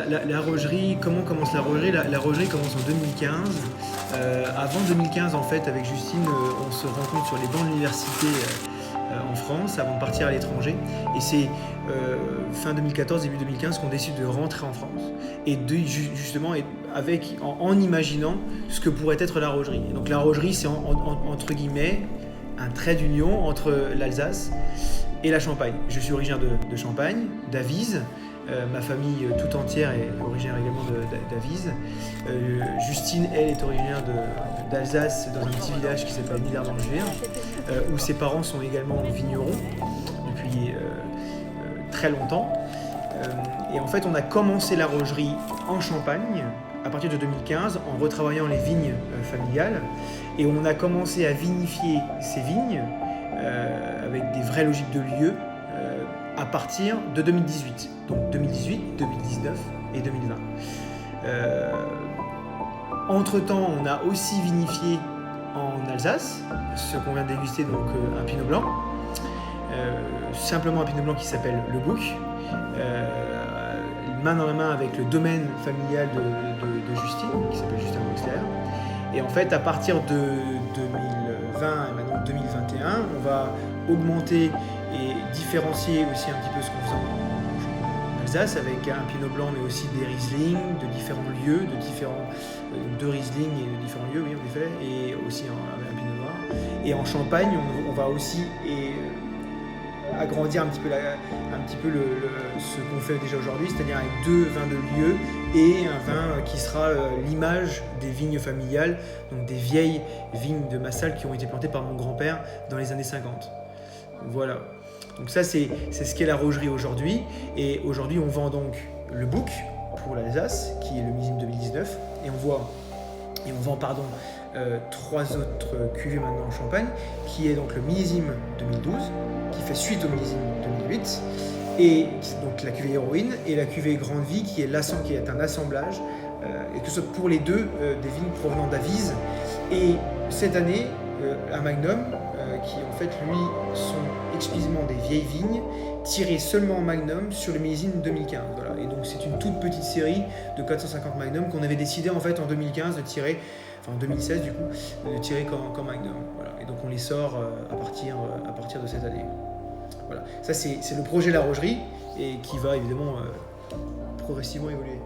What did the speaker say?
la rogerie, comment commence la rogerie? La rogerie commence en 2015. Avant 2015, en fait, avec Justine, on se rencontre sur les bancs de l'université en France avant de partir à l'étranger. Et c'est fin 2014, début 2015 qu'on décide de rentrer en France. Et justement, en imaginant ce que pourrait être la rogerie. Et donc la rogerie, c'est entre guillemets un trait d'union entre l'Alsace et la Champagne. Je suis originaire de Champagne, d'Avise. Ma famille tout entière est originaire également d'Avise. Justine, elle, est originaire d'Alsace, dans un petit village qui s'appelle Nidert-dans-le-Gers, où ses parents sont également vignerons depuis très longtemps. Et en fait, on a commencé la rogerie en Champagne à partir de 2015 en retravaillant les vignes familiales. Et on a commencé à vinifier ces vignes avec des vraies logiques de lieu à partir de 2018. Donc 2018, 2019 et 2020. Entre-temps, on a aussi vinifié en Alsace, ce qu'on vient de déguster, donc un pinot blanc. Simplement un pinot blanc qui s'appelle Le Bouc. Main dans la main avec le domaine familial de Justine, qui s'appelle Justin Wexler. Et en fait, à partir de 2020 et maintenant 2021, on va augmenter et différencier aussi un petit peu ce qu'on faisait en Alsace avec un pinot blanc, mais aussi des Riesling de différents lieux, de Riesling et de différents lieux, oui, en effet, et aussi un pinot noir. Et en Champagne, on va aussi agrandir un petit peu ce qu'on fait déjà aujourd'hui, c'est-à-dire avec 2 vins de lieu et un vin qui sera l'image des vignes familiales, donc des vieilles vignes de Massal qui ont été plantées par mon grand-père dans les années 50. Voilà. Donc ça, c'est ce qu'est la rogerie aujourd'hui. Et aujourd'hui, on vend donc le Bouc pour l'Alsace, qui est le millésime 2019. Et on vend 3 autres cuvées maintenant en Champagne, qui est donc le millésime 2012, qui fait suite au millésime 2008, et donc la cuvée Héroïne, et la cuvée Grande Vie, qui est un assemblage, et que ce soit pour les deux, des vignes provenant d'Avise. Et cette année, un Magnum, qui en fait, lui, sont exclusivement des vieilles vignes, tirées seulement en Magnum sur le millésime 2015. Voilà. Et donc c'est une toute petite série de 450 Magnum qu'on avait décidé en fait en 2015 de tirer, enfin en 2016 du coup, de tirer comme Magnum. Voilà. Et donc on les sort à partir de cette année. Voilà. Ça c'est le projet La Rogerie et qui va évidemment progressivement évoluer.